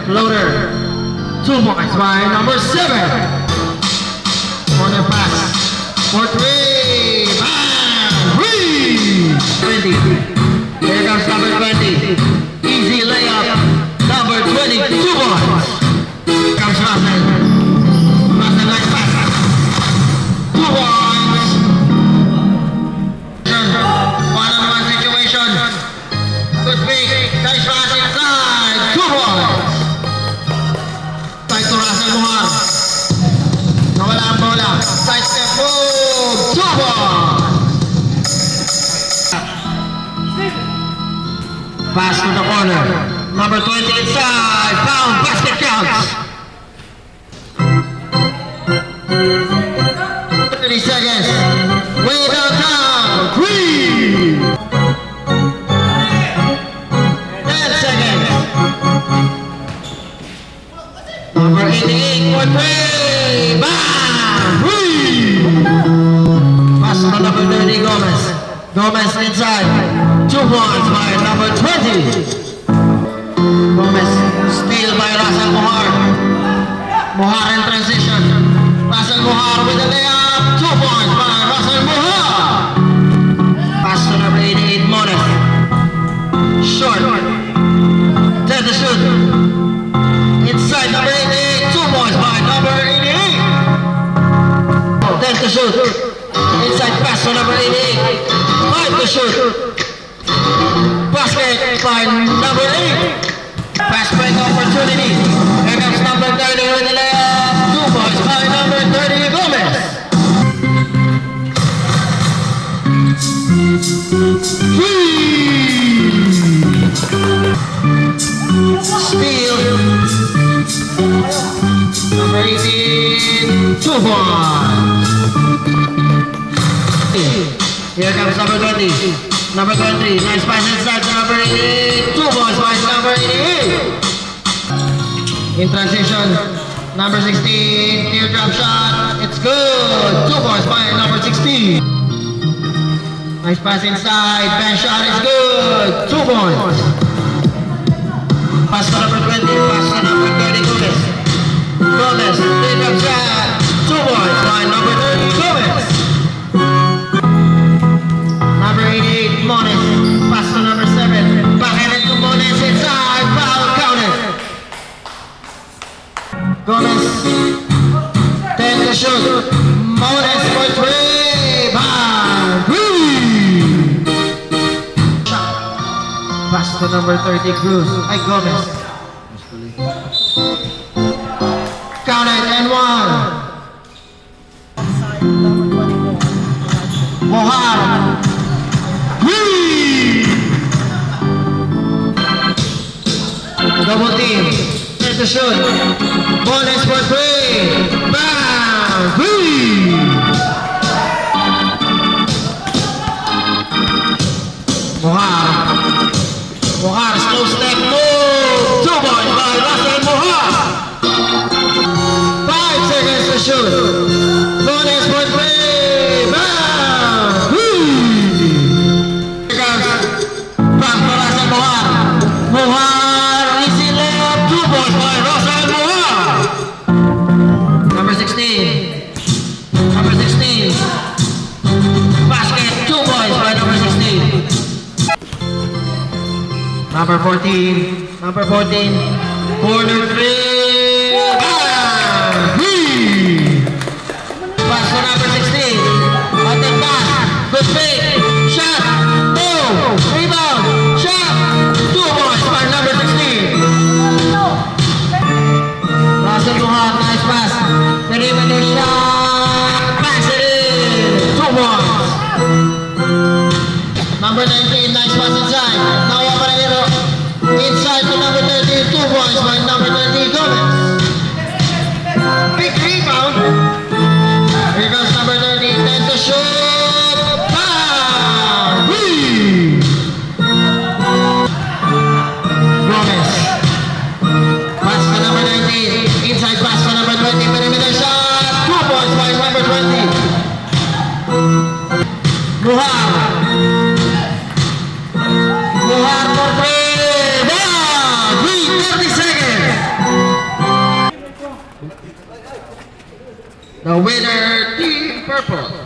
Floater. 2 points by number 7. Corner pass for 3. Bam! 3! 20. Here comes number 20. Easy layup. Number 20. 2 points. Here comes Russell. Russell nice pass. 2 points. One-on-one situation. Good pick. Nice pass inside. 2 points. Tight to Russell Muhar. Nawala ang bola. Side step move. 2 points. Pass to the corner. Number 20 inside. Foul. Basket counts. 30 seconds. Way downtown. 3. 10 seconds. Number 88 for 3. Bam! 3. Pass to number 30, Gomez. Gomez inside. 2 points by number 20. Gomez. Steal by Russell Muhar. Muhar in transition. Russell Muhar with a layup. 2 points by Russell Muhar. Pass to number 88, Mones. Short. 10 to shoot. Inside number 88. 2 points by number 88. 10 to shoot. Inside pass to number 88. 5 to shoot. Basket by number 8. Fast break opportunity. Here comes number 30 with the layup. 2 points by number 30, Gomez. 3. Steal. Number 18. 2 points. Here comes number 20. Number 20. Nice pass inside to number 88. 2 points by number 88. In transition, number 16, teardrop shot, it's good. 2 points by number 16. Nice pass inside, bench shot is good. 2 points. Pass to number 20, pass to number 30, Gomez. Gomez, teardrop shot, 2 points by number 30, Gomez. Number 88, Mones, pass to number 7. Back into Mones inside, foul counted. Gomez, 10 to shoot. Mones for 3. Bam! 3. Pass to number 30, Cruz. Ay, Gomez. Counted and 1. Muhar. 3. Double team. 10 to shoot. Mones for 3. Bam! 3. Muhar. Muhar, slow step move. 2 points by Russell Muhar. 5 seconds to shoot. Mones for 3. Bam! 3. Here comes back to Russell Muhar. Muhar, easy layup. 2 points by Russell Muhar. Number 16. Number 16. Basket, 2 points by number 16. Number 14. Number 14. Corner 3. Bam! 3. Pass to number 16. Attack pass. Good fake. Shot. Boom. Rebound. Shot. 2 points by number 16. Russell Muhar, nice pass. Perimeter shot. Pass it in. 2 points. Number 19, nice pass inside. Nawa Paranero. Inside to number 30, 2 points by number 30, Gomez. Big rebound. Here goes number 30, 10 to shoot. Bam! 3. Gomez. Pass to number 19. Inside pass to number 20, perimeter shot. 2 points by number 20. Muhar. Muhar for 3. Bam! 30 seconds. The winner, Team Purple.